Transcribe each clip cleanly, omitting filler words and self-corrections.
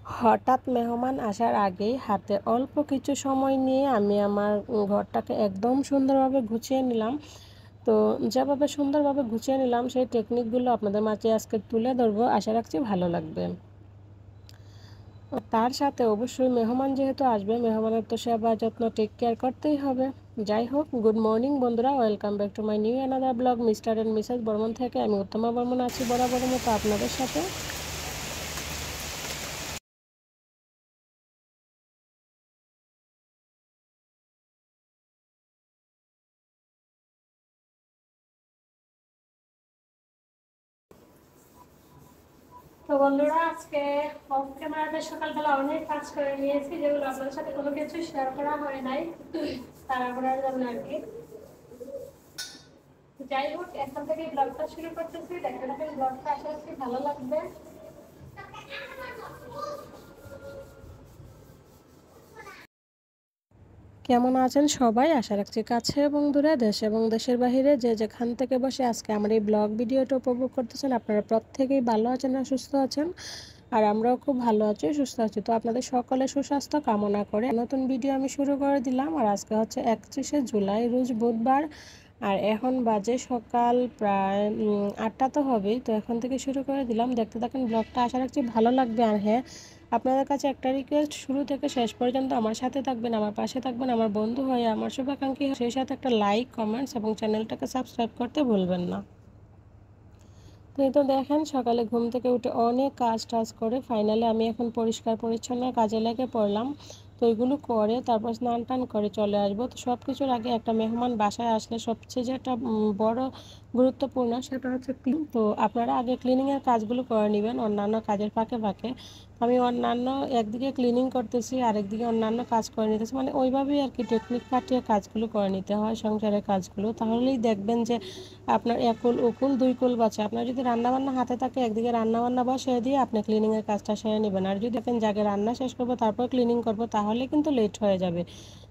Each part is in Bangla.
হঠাৎ মেহমান আসার আগেই হাতে অল্প কিছু সময় নিয়ে আমি আমার ঘরটাকে একদম সুন্দরভাবে গুছিয়ে নিলাম। তো যেভাবে সুন্দরভাবে গুছিয়ে নিলাম সেই টেকনিকগুলো আপনাদের মাঝে আজকে তুলে ধরবো, আশা রাখছি ভালো লাগবে। তার সাথে অবশ্যই মেহমান যেহেতু আসবে, মেহমানের তো সেবা যত্ন টেক কেয়ার করতেই হবে। যাই হোক, গুড মর্নিং বন্ধুরা, welcome back to my new another blog mister and Mrs Barman থেকে। আমি উত্তমা বর্মন আছি বরাবরের মতো আপনাদের সাথে। তো বন্ধুরা, আজকে অফ ক্যামেরাতে সকালবেলা অনেক কাজ করে নিয়েছি, যেগুলো আপনাদের সাথে কোনো কিছু শেয়ার করা হয় নাই তাড়াহুড়ার জন্য আর কি। যাই হোক, এখন থেকে ব্লগটা শুরু করতেছি, দেখতে দেখতে ব্লগটা আশা করছি ভালো লাগবে। কেমন আছেন সবাই? আশা রাখছি কাছে এবং দূরে, দেশে এবং দেশের বাহিরে যে যেখান থেকে বসে আজকে আমার এই ব্লগ ভিডিওটা উপভোগ করতেছেন, আপনারা প্রত্যেকেই ভালো আছেন আর সুস্থ আছেন। আর আমরাও খুব ভালো আছি, সুস্থ আছি। তো আপনাদের সকলের সুস্বাস্থ্য কামনা করে নতুন ভিডিও আমি শুরু করে দিলাম। আর আজকে হচ্ছে 31শে জুলাই, রোজ বুধবার। আর এখন বাজে সকাল প্রায় 8টা তো হবেই। তো এখন থেকে শুরু করে দিলাম, দেখতে থাকেন ব্লগটা, আশা রাখছি ভালো লাগবে। আর হ্যাঁ, আপনাদের কাছে একটা রিকোয়েস্ট, শুরু থেকে শেষ পর্যন্ত আমার সাথে থাকবেন, আমার পাশে থাকবেন, আমার বন্ধু হয়ে, আমার শুভাকাঙ্ক্ষী, সেই সাথে একটা লাইক, কমেন্টস এবং চ্যানেলটাকে সাবস্ক্রাইব করতে ভুলবেন না। তো এই তো দেখেন, সকালে ঘুম থেকে উঠে অনেক কাজ টাজ করে ফাইনালি আমি এখন পরিষ্কার পরিচ্ছন্ন কাজে লেগে পড়লাম। তো এগুলো করে তারপর স্নান টান করে চলে আসবো। তো সব কিছুর আগে একটা মেহমান বাসায় আসলে সবচেয়ে যেটা বড় গুরুত্বপূর্ণ সেটা হচ্ছে ক্লিন। তো আপনারা আগে ক্লিনিংয়ের কাজগুলো করে নেবেন অন্যান্য কাজের ফাঁকে ফাঁকে। আমি অন্যান্য একদিকে ক্লিনিং করতেছি, আরেকদিকে অন্যান্য কাজ করে নিতেছি, মানে ওইভাবেই আর কি টেকনিক খাটিয়ে কাজগুলো করে নিতে হয় সংসারের কাজগুলো। তাহলেই দেখবেন যে আপনার একুল উকুল দুই কুল বাঁচে। আপনার যদি রান্নাবান্না হাতে থাকে, একদিকে রান্নাবান্না বসিয়ে দিয়ে আপনি ক্লিনিংয়ের কাজটা সেরে নেবেন। আর যদি দেখেন জায়গায় রান্না শেষ করবো তারপর ক্লিনিং করবো, তাহলে কিন্তু লেট হয়ে যাবে।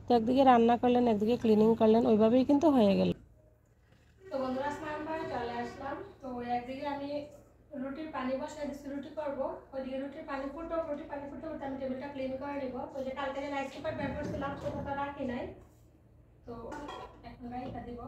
তো একদিকে রান্না করলেন, একদিকে ক্লিনিং করলেন, ওইভাবেই কিন্তু হয়ে গেল। তো বন্ধুরা, স্নান করে চলে আসলাম। তো একদিকে আমি রুটির পানি বসিয়ে দিচ্ছি, রুটি করবো। ওইদিকে রুটির পানি ফুটো, রুটির পানি ফুটে উঠে আমি টেবিলটা ক্লিন করে নিব। তো যে কালকে যে রাইস পেপার বের করছিলাম সেটা তো রাখি নাই, তো এখন রাইখা দিব।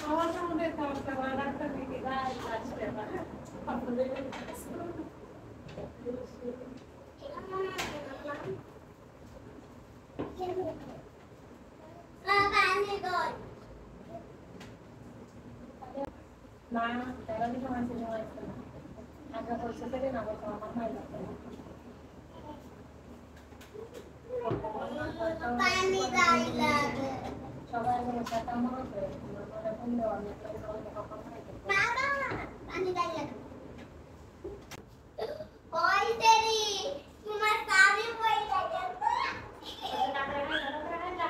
আমার সম্বন্ধে সমস্যা করে ডাক্তার দিকে গায়ে আসবে না। আপনাদের না, তারা দিকে মানুষ সময় আসছে না। আমরা পয়সা থেকে না বলতো আমার মায়ের লাগবে না। সবাই বলে সেটা আমার হবে, আমার ফোন দেওয়া আমি একটা পানি গাই লাগে। ওই তেরি তোমার কানে বই লাগে তো না না না না না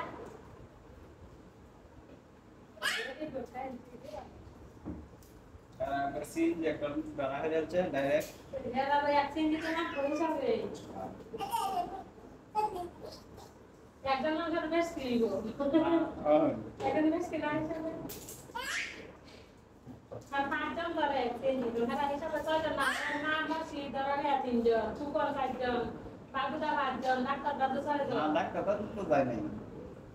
সিন যে একটা বানা যাচ্ছে ডাইরেক্ট এরা ভাই অ্যাকশন দিতে না পৌঁছাবে একজন লোকের বেশ ক্লিক একজন বেশ ক্লিক হিসাবে আর পাঁচজন ধরে অ্যাকশন দিল হ্যাঁ হিসাবে ছয়জন না বসি ধরে তিনজন সুকর চারজন বাবুদা পাঁচজন ডাক্তার দাদু ছয়জন ডাক্তার তো যায় নাই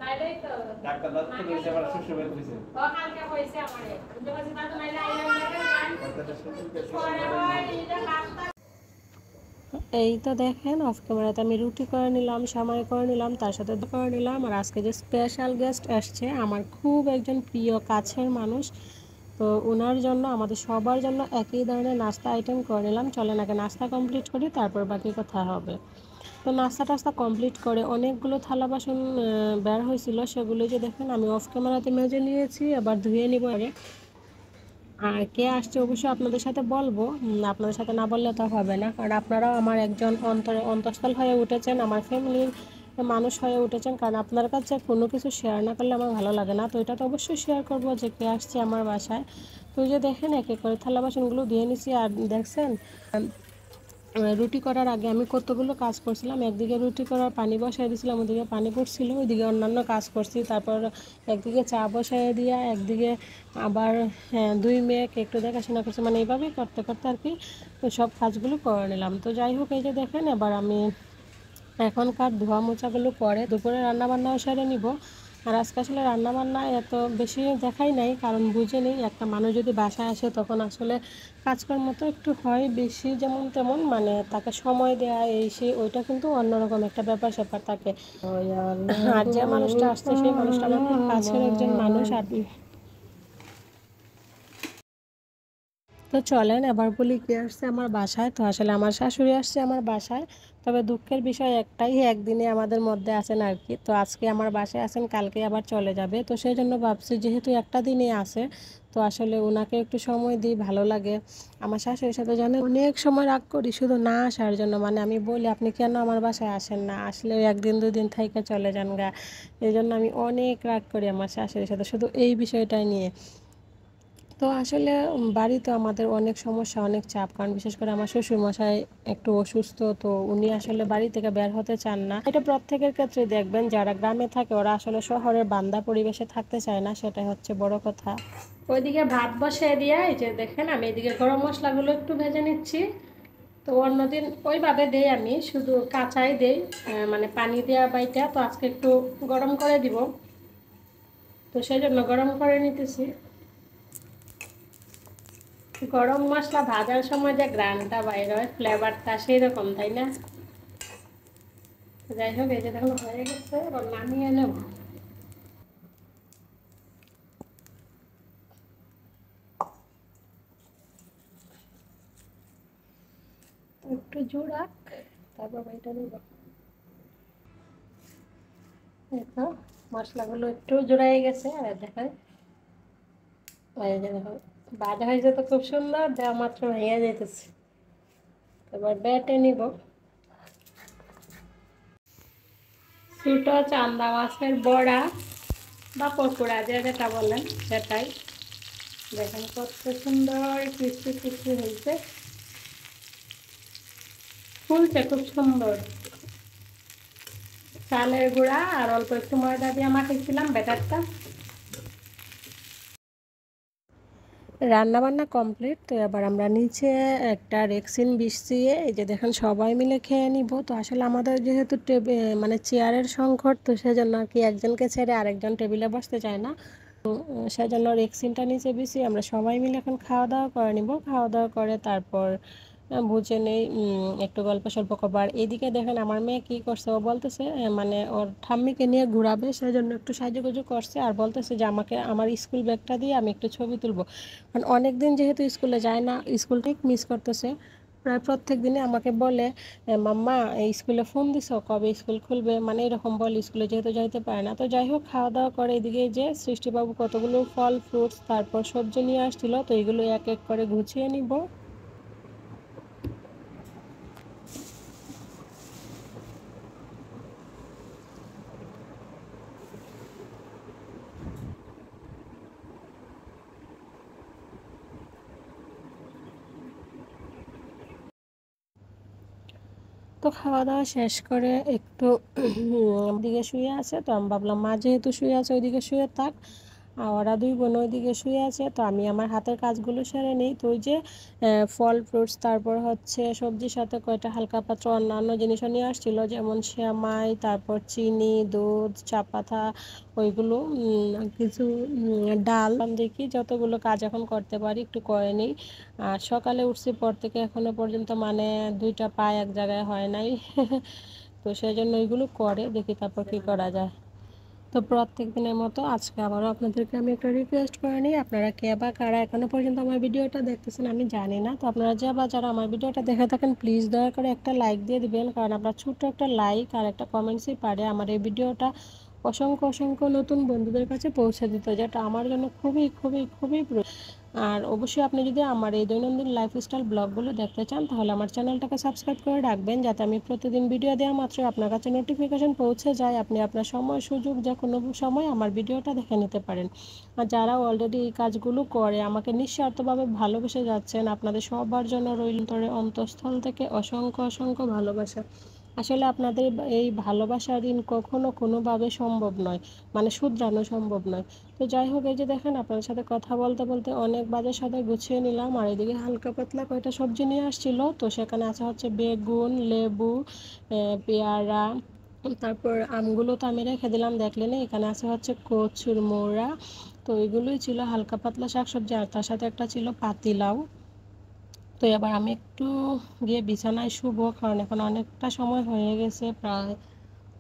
তাইলেই তো ডাক্তার দাদু তো কইছে আবার সুস্থ হয়ে গেছে ও কালকে কইছে আমারে আমি বলছি দাদু নাইলে আইয়া এই তো দেখেন, অফ ক্যামেরাতে আমি রুটি করে নিলাম, সামাই করে নিলাম, তার সাথে করে নিলাম। আর আজকে যে স্পেশাল গেস্ট আসছে, আমার খুব একজন প্রিয় কাছের মানুষ, তো ওনার জন্য আমাদের সবার জন্য একই ধরনের নাস্তা আইটেম করে নিলাম। চলেন আগে নাস্তা কমপ্লিট করি, তারপর বাকি কথা হবে। তো নাস্তা টাস্তা কমপ্লিট করে অনেকগুলো থালা বাসন বের হয়েছিল, সেগুলো যে দেখেন আমি অফ ক্যামেরাতে মেজে নিয়েছি, আবার ধুয়ে নিব আরে। আর কে আসছে অবশ্যই আপনাদের সাথে বলবো, আপনাদের সাথে না বললে তো হবে না, কারণ আপনারাও আমার একজন অন্তঃস্থল হয়ে উঠেছেন, আমার ফ্যামিলির মানুষ হয়ে উঠেছেন। কারণ আপনার কাছে কোনো কিছু শেয়ার না করলে আমার ভালো লাগে না, তো এটা তো অবশ্যই শেয়ার করবো যে কে আসছে আমার বাসায়। তো যে দেখেন এক এক করে থালা বাসনগুলো ধুয়ে নিছি। আর দেখছেন রুটি করার আগে আমি কতগুলো কাজ করছিলাম, একদিকে রুটি করার পানি বসাই দিয়েছিলাম, ওদিকে পানি পড়ছিল, ওইদিকে অন্যান্য কাজ করছি, তারপর একদিকে চা বসাই দিয়া একদিকে আবার দুই মেয়েকে একটু দেখাশোনা করছি, মানে এইভাবেই করতে করতে আর কি সব কাজগুলো করে নিলাম। তো যাই হোক, এই যে দেখেন এবার আমি এখনকার ধোয়া মোছাগুলো করে দুপুরে রান্নাবান্নাও সেরে নিব। আর আজকে আসলে রান্নাবান্না এত বেশি দেখাই নাই, কারণ বুঝে নেই একটা মানুষ যদি বাসায় আসে তখন আসলে কাজকর্ম তো একটু হয় বেশি, যেমন তেমন মানে তাকে সময় দেওয়া এই সে ওইটা কিন্তু অন্যরকম একটা ব্যাপার স্যাপার থাকে। আর যে মানুষটা আসছে সেই মানুষটা আমার খুব কাছের একজন মানুষ। আর তো চলেন এবার বলি কে আসছে আমার বাসায়। তো আসলে আমার শাশুড়ি আসছে আমার বাসায়, তবে দুঃখের বিষয় একটাই, একদিনে আমাদের মধ্যে আছেন আর কি। তো আজকে আমার বাসায় আছেন, কালকে আবার চলে যাবে, তো সেই জন্য ভাবছি যেহেতু একটা দিনই আসে তো আসলে ওনাকে একটু সময় দিই, ভালো লাগে। আমার শাশুড়ির সাথে জানে অনেক সময় রাগ করি শুধু না আসার জন্য, মানে আমি বলি আপনি কেন আমার বাসায় আসেন না, আসলে একদিন দুদিন থেকে চলে যান গা। এই জন্য আমি অনেক রাগ করি আমার শাশুড়ির সাথে শুধু এই বিষয়টাই নিয়ে। তো আসলে বাড়িতে আমাদের অনেক সমস্যা, অনেক চাপ, কারণ বিশেষ করে আমার শ্বশুরমশাই একটু অসুস্থ, তো উনি আসলে বাড়ি থেকে বের হতে চান না। এটা প্রত্যেকের ক্ষেত্রে দেখবেন, যারা গ্রামে থাকে ওরা আসলে শহরের বান্দা পরিবেশে থাকতে চায় না, সেটাই হচ্ছে বড় কথা। ওইদিকে ভাত বসিয়ে দিয়ে এই যে দেখেন আমি এদিকে গরম মশলাগুলো একটু ভেজে নিচ্ছি। তো অন্যদিন ওইভাবে দেই, আমি শুধু কাঁচাই দেই, মানে পানি দেওয়া বাইটা, তো আজকে একটু গরম করে দিব, তো সেই জন্য গরম করে নিতেছি। গরম মশলা ভাজার সময় যে গ্রানটা বাইর হয়, ফ্লেভারটা সেই রকম, তাই না? যাই হোক, এই যে দেখুন হয়ে গেছে, এবার নামিয়ে নেব। একটু জোড়াক, তারপর এটা নেব। দেখো মশলাগুলো একটু জোড়াই গেছে, আর দেখেন এই যে দেখো ভাজা হয়েছে তো খুব সুন্দর, দেওয়া মাত্র ভেঙে যেতেছে। এবার বেটে নিব। ছোট চান্দা মাছের বড়া বা পকোড়া, যে যেটা বলেন সেটাই। দেখেন কত সুন্দর ক্রিস্পি ক্রিস্পি হয়েছে, ফুলছে খুব সুন্দর। চালের গুঁড়া আর অল্প একটু ময়দা দিয়ে মাখাইছিলাম ব্যাটারটা। রান্না বান্না কমপ্লিট, তো এবার আমরা নিচে একটা রেক্সিন বিছিয়ে এই যে দেখেন সবাই মিলে খেয়ে নিব। তো আসলে আমাদের যেহেতু মানে চেয়ারের সংকট, তো সেজন্য আর কি একজনকে ছেড়ে আরেকজন টেবিলে বসতে চায় না, সেজন্য রেক্সিনটা নিচে বিছিয়ে আমরা সবাই মিলে এখন খাওয়া দাওয়া করে নিব। খাওয়া দাওয়া করে তারপর বুঝে নেই একটু গল্প স্বল্প করবার। এদিকে দেখেন আমার মেয়ে কি করছে, ও বলতেছে মানে ওর ঠাম্মিকে নিয়ে ঘুরাবে, সেজন্য একটু সাজুগুজু করছে, আর বলতেছে যে আমাকে আমার স্কুল ব্যাগটা দিয়ে আমি একটু ছবি তুলবো। কারণ অনেক দিন যেহেতু স্কুলে যায় না, স্কুলটাই মিস করতেছে। প্রায় প্রত্যেক দিনে আমাকে বলে মাম্মা এই স্কুলে ফোন দিছো, কবে স্কুল খুলবে, মানে এরকম বল, স্কুলে যেহেতু যাইতে পারে না। তো যাই হোক, খাওয়া দাওয়া করে এদিকে যে সৃষ্টিবাবু কতগুলো ফল ফ্রুটস তারপর সবজি নিয়ে আসছিল, তো এগুলো এক এক করে গুছিয়ে নিব। তো খাওয়া দাওয়া শেষ করে একটু দিকে শুয়ে আছে, তো আমি ভাবলাম মা যেহেতু শুয়ে আছে ওইদিকে শুয়ে থাক, আর ওরা দুই বোন ওইদিকে শুয়ে আছে, তো আমি আমার হাতের কাজগুলো সেরে নিই। তো ওই যে ফল ফ্রুটস তারপর হচ্ছে সবজির সাথে কয়টা হালকা পাত্র অন্যান্য জিনিসও নিয়ে আসছিল, যেমন সেমাই, তারপর চিনি, দুধ, চা পাতা, ওইগুলো কিছু ডাল, দেখি যতগুলো কাজ এখন করতে পারি একটু করে নিই। আর সকালে উঠছি পর থেকে এখনো পর্যন্ত মানে দুইটা পা এক জায়গায় হয় নাই। তো সেই জন্য ওইগুলো করে দেখি তারপর কি করা যায়। তো প্রত্যেক দিনের মতো আজকে আবারও আপনাদেরকে আমি একটা রিকোয়েস্ট করে নিই, আপনারা কে বা কারা এখনও পর্যন্ত আমার ভিডিওটা দেখতেছেন আমি জানি না। তো আপনারা যারা আমার ভিডিওটা দেখে থাকেন প্লিজ দয়া করে একটা লাইক দিয়ে দিবেন, কারণ আপনার ছোট্ট একটা লাইক আর একটা কমেন্টসই পারে আমার এই ভিডিওটা অসংখ্য অসংখ্য নতুন বন্ধুদের কাছে পৌঁছে দিতে, যেটা আমার জন্য খুবই খুবই খুবই আর অবশ্যই আপনি যদি আমার এই দৈনন্দিন লাইফস্টাইল ব্লগগুলো দেখতে চান তাহলে আমার চ্যানেলটাকে সাবস্ক্রাইব করে রাখবেন, যাতে আমি প্রতিদিন ভিডিও দেওয়া মাত্র আপনার কাছে নোটিফিকেশন পৌঁছে যায়, আপনি আপনার সময় সুযোগ যে কোনো সময় আমার ভিডিওটা দেখে নিতে পারেন। আর যারা অলরেডি এই কাজগুলো করে আমাকে নিঃস্বার্থভাবে ভালোবেসে যাচ্ছেন, আপনাদের সবার জন্য রইল অন্তঃস্থল থেকে অসংখ্য অসংখ্য ভালোবাসা। আসলে আপনাদের এই ভালোবাসার ঋণ কখনো কোনোভাবে সম্ভব নয়, মানে শুধরানো সম্ভব নয়। তো যাই হোক, এই যে দেখেন আপনাদের সাথে কথা বলতে বলতে অনেক বাজার সদাই গুছিয়ে নিলাম, আর এদিকে হালকা পাতলা কয়টা সবজি নিয়ে আসছিল, তো সেখানে আছে হচ্ছে বেগুন, লেবু, পেয়ারা, তারপর আমগুলো তো আমি রেখে দিলাম দেখলেন, এখানে আছে হচ্ছে কচুর মোড়া। তো এগুলোই ছিল হালকা পাতলা শাকসবজি, আর তার সাথে একটা ছিল পাতিলাউ। তো এবার আমি একটু গিয়ে বিছানায় শুবো, কারণ এখন অনেকটা সময় হয়ে গেছে, প্রায়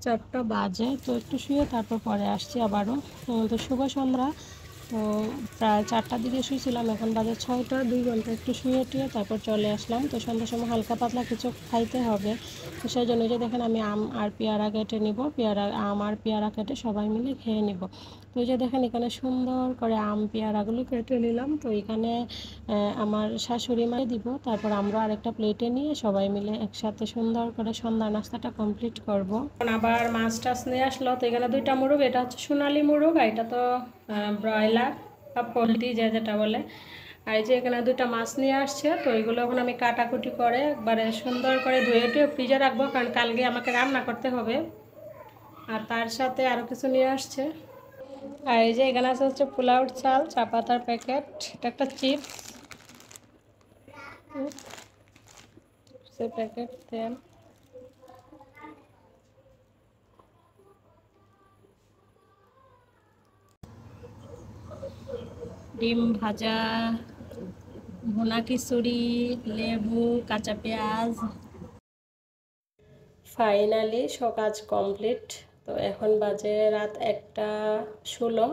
4টা বাজে। তো একটু শুয়ে তারপর পরে আসছি আবারও। তো শুভ সন্ধ্যা। তো প্রায় 4টার দিকে শুয়েছিলাম, এখন বাজে 6টা, 2 ঘন্টা একটু শুয়ে টুয়ে তারপর চলে আসলাম। তো সন্ধ্যার সময় হালকা পাতলা কিছু খাইতে হবে, তো সেই জন্য যে দেখেন আমি আম আর পেয়ারা কেটে নিব, আম আর পেয়ারা কেটে সবাই মিলে খেয়ে নিব। তো এই যে দেখেন এখানে সুন্দর করে আম পেয়ারাগুলো কেটে নিলাম। তো এখানে আমার শাশুড়ি মাকে দিব, তারপর আমরা আরেকটা প্লেটে নিয়ে সবাই মিলে একসাথে সুন্দর করে সন্ধ্যা নাস্তাটা কমপ্লিট করব। আবার মাছ টাছ নিয়ে আসলো, তো এখানে 2টা মুরগ, এটা হচ্ছে সোনালী মুরগ আর এটা তো ব্রয়লার বা পোলট্রি যে যেটা বলে। আর এই যে এখানে 2টা মাছ নিয়ে আসছে, তো এইগুলো এখন আমি কাটাকুটি করে একবারে সুন্দর করে ধুয়ে টুয়ে ফ্রিজে রাখবো, কারণ কালকে আমাকে রান্না করতে হবে। আর তার সাথে আরও কিছু নিয়ে আসছে। আর এই যে এখানে আছে হচ্ছে পোলাওর চাল, চা পাতার প্যাকেট, এটা একটা চিপস প্যাকেট, তেল, ডিম ভাজা, ভুনা খিচুড়ি, লেবু, কাঁচা পেঁয়াজ। ফাইনালি সব কাজ কমপ্লিট। তো এখন বাজে রাত 1টা 16।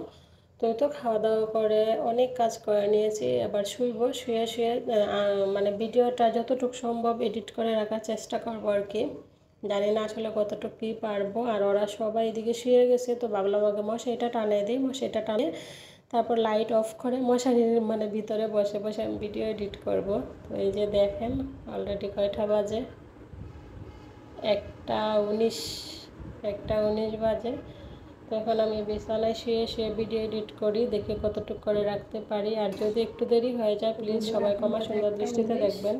তো খাওয়া দাওয়া করে অনেক কাজ করে নিয়েছি, এবার শুইব। শুয়ে শুয়ে মানে ভিডিওটা যতটুকু সম্ভব এডিট করে রাখার চেষ্টা করবো আর কি। জানি না আসলে কতটুকু কী পারবো। আর ওরা সবাই এদিকে শুয়ে গেছে, তো ভাবলাম আগে মশারিটা টানিয়ে দিই, মশারিটা টানিয়ে তারপর লাইট অফ করে মশারির মানে ভিতরে বসে বসে আমি ভিডিও এডিট করব। তো এই যে দেখেন অলরেডি কয়টা বাজে, 1টা 19, 1টা 19 বাজে। তো এখন আমি বিছানায় শুয়ে শুয়ে ভিডিও এডিট করি, দেখে কতটুকু করে রাখতে পারি। আর যদি একটু দেরি হয়ে যায় প্লিজ সবাই ক্ষমা সুন্দর দৃষ্টিতে দেখবেন।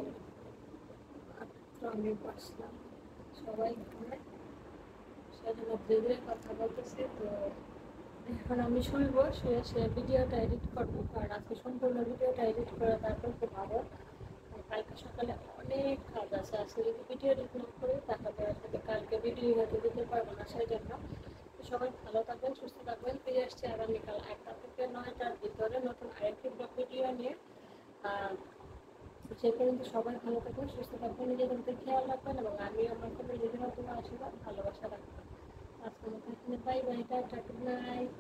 তো আমি বসলাম, সবাই সেজন্য ধীরে ধীরে কথা বলতেছি। তো এখন আমি শুনব, শুয়ে শুয়ে ভিডিওটা এডিট করবো, কারণ আজকে সম্পূর্ণ ভিডিওটা এডিট করে তারপর ঘুমাবো। কালকে সকালে অনেক কাজ আছে, আজকে যদি ভিডিও এডিট না করি তাহলে আসলে কালকে ভিডিও হতে দিতে পারবো না। সেই জন্য সবাই ভালো থাকবেন, সুস্থ থাকবেন। ফিরে আসছি আগামীকাল 1টা থেকে 9টার ভিতরে নতুন আরেকটি ব্লগ ভিডিও নিয়ে। সে পর্যন্ত সবাই ভালো থাকবেন, সুস্থ থাকবেন, নিজেদের খেয়াল রাখবেন, এবং আমি আমার কোনো নিজেদের আশীর্বাদ ভালোবাসা রাখবেন। আজকের মতো এখানে bye bye, tata, good night.